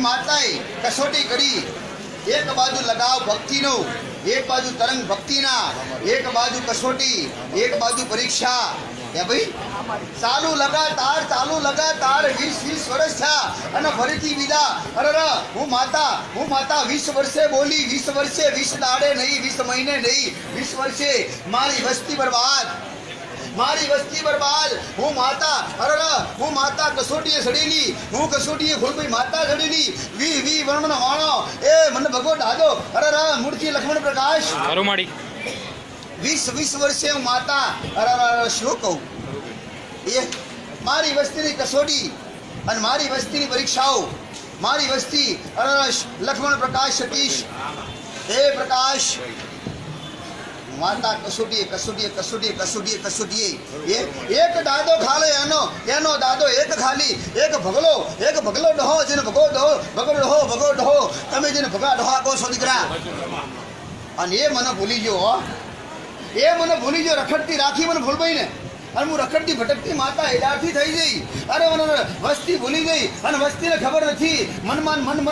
માતાએ કસોટી કરી. એક બાજુ લગાવ ભક્તિનો, એક બાજુ તરંગ ભક્તિના, એક બાજુ કસોટી, એક બાજુ પરીક્ષા. એ ભાઈ ચાલુ લગાતાર 20 વર્ષ થયા અને ફરીથી વિદા. અરે હું માતા 20 વર્ષે બોલી, 20 વર્ષે 20 દાડે નહીં, 20 મહિને નહીં, 20 વર્ષે મારી વસ્તી બરબાદ. હું માતા, હું માતા કસોટીએ સડેલી, હું કસોટીએ ફૂલભાઈ માતા સડેલી. વી વર્ણનો વાણો એ મને ભગો દાદો. મૂર્તિ લક્ષ્મણ પ્રકાશ 20 વર્ષે હું માતા. શું કહું? એ મારી વસ્તીની કસોટી અને મારી વસ્તીની પરીક્ષાઓ. મારી વસ્તી લક્ષ્મણ પ્રકાશ સતીશ એ પ્રકાશ માતા કસોટીએ. એક દાદો ખાલે એનો દાદો એક ખાલી, એક ભગલો ડહો જેને ભગો ડહો તમે જેને ભગા ડહો કહો છો દીકરા. અને એ મને ભૂલી ગયો રખડતી રાખી મને ભૂલભાઈ ને. અને હું રખડતી ભટકતી માતા હેડારથી થઈ જઈ. અરે મને વસ્તી ભૂલી ગઈ અને વસ્તીને ખબર નથી. મન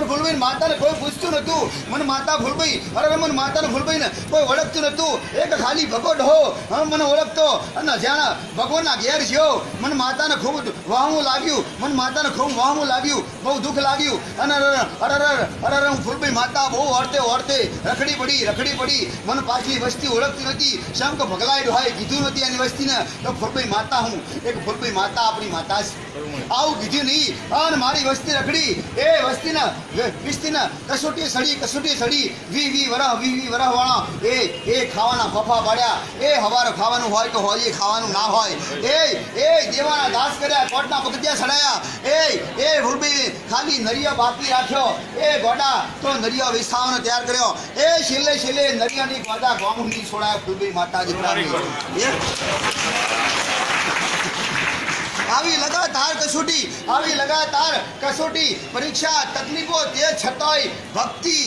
ભૂલભાઈ માતાને કોઈ પૂછતું નતું. મને માતા ભૂલભાઈ, મને માતાને ભૂલભાઈ ને કોઈ ઓળખતું નતું. એક ખાલી ભગો ડહો મને ઓળખતો. અને જ્યાં ભગવાનના ઘેર ગયો મને માતાને ખૂબ વાહવું લાગ્યું. બહુ દુઃખ લાગ્યું. અને હું ભૂલભાઈ માતા બહુ ઓળતે રખડી પડી. મને પાછી વસ્તી ઓળખતી નથી. શમ કે ભગલાઈ ડોહાએ કીધું નથી એની વસ્તીને તો ફૂલભાઈ માતા હું એક ફૂલભાઈ માતા આપણી માતા છે. આવું કીધું નહીં. અને મારી વસ્તી રખડી. એ વસ્તીના કસોટી સડી. વી વરહ વાળા એ ખાવાના ફફા પાડ્યા. એ હવારે ખાવાનું હોય તો હોય, ખાવાનું ના હોય એ દેવાના દાસ કર્યા, કોટના પગથિયા સડાયા. એ ફૂલભાઈ ખાલી નરિયા બાકી રાખ્યો. એ ગોડા તો નરિયા વિસાવાનો તૈયાર કર્યો. એ છેલ્લે નરિયાની ગોડા ગોમની છોડાયા ફૂલભાઈ માતા દીકરાની. આવી લગાતાર કસોટી પરીક્ષા તકલીફો તે છતાંય ભક્તિ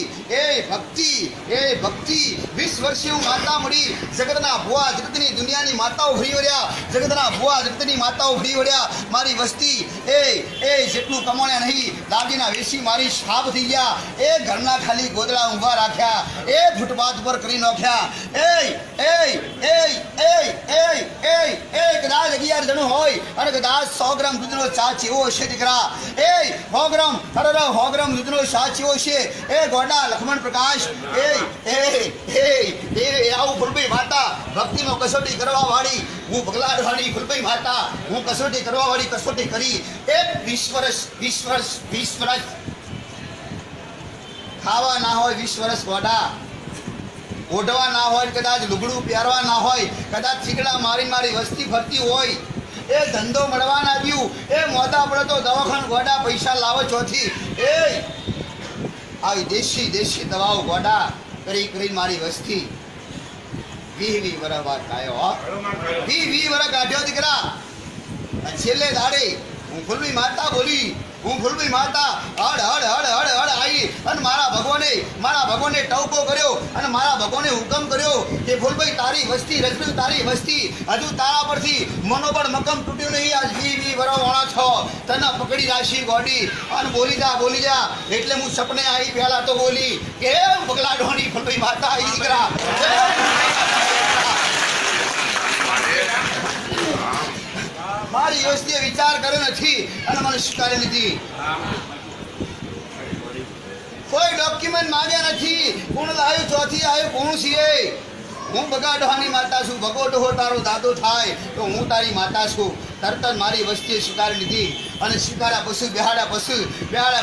20 વર્ષે હું માતા મળી. જગતના ભુવા જગતની દુનિયાની માતાઓ ફરી વળ્યા. મારી વસ્તી એ જેટલું કમાણ્યા નહીં, દાગીના વેચી મારી સાફ થઈ ગયા. એ ઘરના ખાલી ગોદડા ઊભા રાખ્યા. એ ફૂટપાથ પર કરી નાખ્યા. કદાચ 11 જણો હોય અને કદાચ 100 ગ્રામ દૂધનો ચા ચેવો હશે દીકરા. 100 ગ્રામ દૂધનો ચા ચેવો છે. એ ગોડા લક્ષ્મણ પ્રકાશ આવું ફૂલભાઈ માતા ભક્તિમાં કસોટી કરવા વાળી. હું ભગલાડવાની ફૂલભાઈ માતા, હું કસોટી કરવા વાળી કસોટી કરી. 20 વર્ષ ખાવા ના હોય, 20 વર્ષ ગોડા ઓઢવા ના હોય, કદાચ લુગડું પહેરવા ના હોય, કદાચ ચીકડા મારી વસ્તી ફરતી હોય. એ ધંધો મળવા ના દ્યું. એ મોદા પડે તો દવાખાન ગોડા પૈસા લાવો ચોથી. આવી દેશી દવાઓ ગોડા કરી મારી વસ્તી 20 વર્ષ વાત કાઢ્યો. 20 વર્ષ કાઢ્યો દીકરા. છેલ્લે દાડે હું ફૂલભાઈ માતા બોલી. હડ આવી અને મારા ભગવાને ટવકો કર્યો અને મારા ભગવાને હુકમ કર્યો કે ફૂલભાઈ તારી વસ્તી હજુ તારા પરથી મનોબળ મકમ તૂટ્યું નહીં. આજ 20 વર્ષ વાળા છો, તને પકડી રાશી ગોડી અને બોલી જા. એટલે હું સપને આવી પહેલા તો બોલી કે પગલા ઢોણી ફૂલભાઈ માતા આવી દીકરા. મારી વસ્તીએ વિચાર કર્યો નથી અને મને સ્વીકારી લીધી. કોઈ ડોક્યુમેન્ટ માંગ્યા નથી. કોણ લાવ્યું, ચોથી આવ્યું, કોણ છીએ? હું બગા ડોહાની માતા છું. ભગો ડોહો તારો દાદો થાય તો હું તારી માતા છું. તરત જ મારી વસ્તીએ સ્વીકારી લીધી અને સ્વીકાર્યા પછી બેહાડ્યા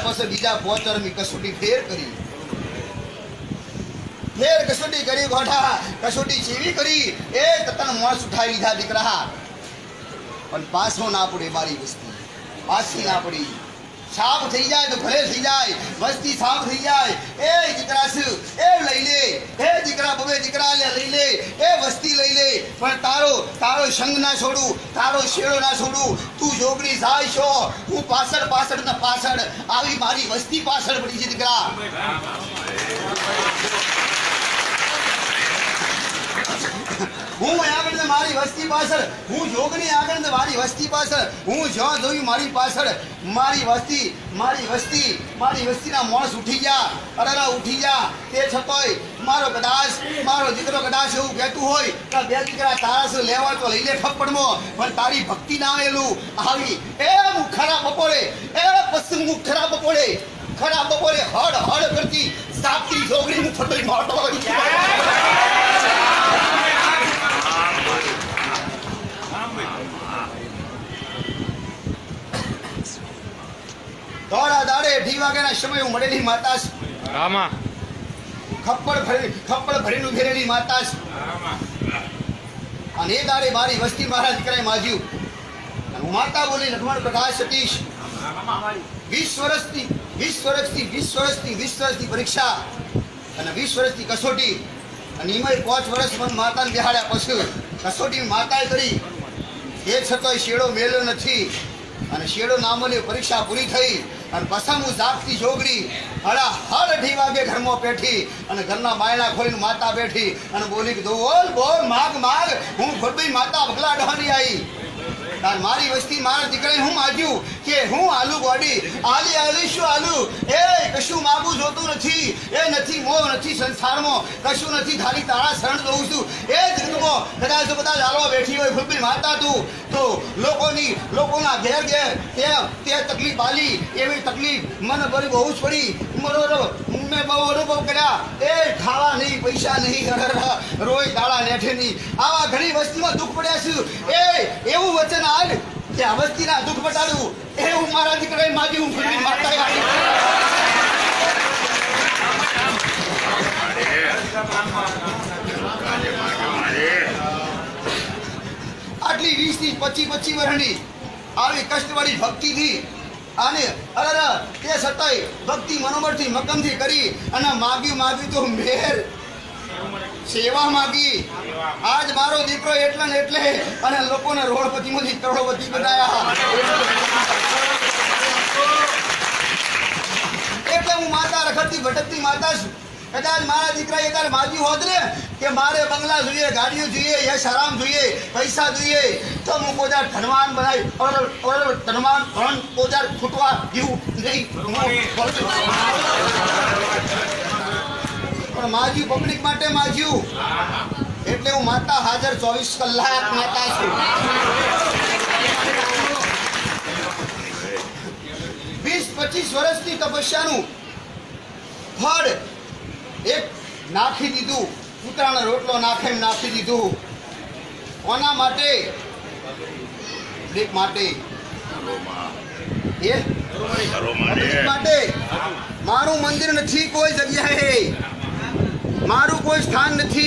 પછી બીજા 5 વર્ષની કસોટી ફેર કસોટી કરી ગોઠા. કસોટી ચેવી કરી? એ તતન મોસ ઉઠાવી લીધા દીકરા. પણ પાછો ના પડે મારી વસ્તી, પાછી ના પડી. સાફ થઈ જાય તો ભલે થઈ જાય, વસ્તી સાફ થઈ જાય. એ દીકરા શું એ લઈ લે, એ દીકરા બબે દીકરા લઈ લે, એ વસ્તી લઈ લે. પણ તારો સંગ ના છોડું, તારો શેડો ના છોડું. તું જોગણી જાય છો, હું પાછળ આવી મારી વસ્તી પાછળ પડી છે દીકરા. હું આગળ મારી વસ્તી પાછળ, હું જોગની આગળ મારી વસ્તી પાછળ, હું જ્યાં જોયું મારી પાછળ મારી વસ્તી મારી વસ્તીના મોણસ ઉઠી ગયા, અરે ઉઠી ગયા. તે છતાંય મારો દીકરો કદાચ એવું કહેતું હોય કે બે દીકરા તારા શું લેવા તો લઈ લે થપ્પડમાં, પણ તારી ભક્તિ ના આવેલું આવી એ હું ખરા બપોરે હડ કરતી સાપની છોકરી હું ફટોઈ મારતો દોડા દાડે 2 વાગ્યાના સમય હું મળેલી માતા ખપ્પડ ભરીને ઉભેરેલી માતા અને એ દાડે મારી વસ્તી મારા દીકરાએ માજ્યું અને હું માતા બોલી લખમણ પ્રકાશ સતીશ 20 વર્ષની પરીક્ષા અને 20 વર્ષની કસોટી અને એમાં 5 વર્ષ મને માતાને બેહાડ્યા પછી કસોટી માતાએ કરી એ છતાંય શેડો મેલ્યો નથી અને શેડો નામોની પરીક્ષા પૂરી થઈ અને પછી હું જાગતી જોગડી હડ 2 વાગે ઘરમાં બેઠી અને ઘરના બાયણા ખોલીને માતા બેઠી અને બોલી કે બોલ માગ હું ખોટભાઈ માતા ભગલા ડહાની આવી તાર મારી વસ્તી મારા દીકરાએ હું માગ્યું કે હું આલુ ગોડી આલી શું આલુ એ કશું માગું જોતું નથી એ નથી મોહ નથી સંસારમાં કશું નથી ખાલી તારા શરણ દઉં છું એ જગતમાં કદાચ હાલવા બેઠી હોય ખુરપી માતા તું તો લોકોના ઘેર તે તકલીફ આલી એવી તકલીફ મને બધી બહુ જ પડી મેં બહુ અનુભવ કર્યા એ ખાવા નહીં પૈસા નહીં રોજ દાડા નેઠે નહીં આવા ઘણી વસ્તીમાં દુઃખ પડ્યા છું એ એવું વચન આજ કે આ વસ્તીના દુઃખ મટાડું એવું મારા દીકરાએ માગ્યું હું માતા આટલી 20-25 વર્ષની આવી કષ્ટવાળી ભક્તિથી અને તે છતાંય ભક્તિ મનોબળથી મક્કમથી કરી અને માગ્યું તો મેર સેવા માગી આજ મારો દીકરો એટલે ને એટલે અને લોકોને રોડપતિમાંથી કરોડપતિ બનાયા એટલે હું માતા રખડતી ભટકતી માતા છું કદાચ મારા દીકરા એ તારે માગ્યું હોત ને કે મારે બંગલા જોઈએ ગાડીઓ જોઈએ યશ આરામ જોઈએ પૈસા જોઈએ તો હું કોદાર ધનવાન બનાવી ધનવાન કોદાર ખૂટવા જેવું નહીં પણ માગ્યું પબ્લિક માટે માગ્યું એટલે હું માતા હાજર 24 કલાક માતા છું 20-25 વર્ષની તપસ્યાનું ફળ એક નાખી દીધું કૂતરાનો રોટલો નાખી દીધું કોના માટે માટે મારું મંદિર નથી કોઈ જગ્યાએ મારું કોઈ સ્થાન નથી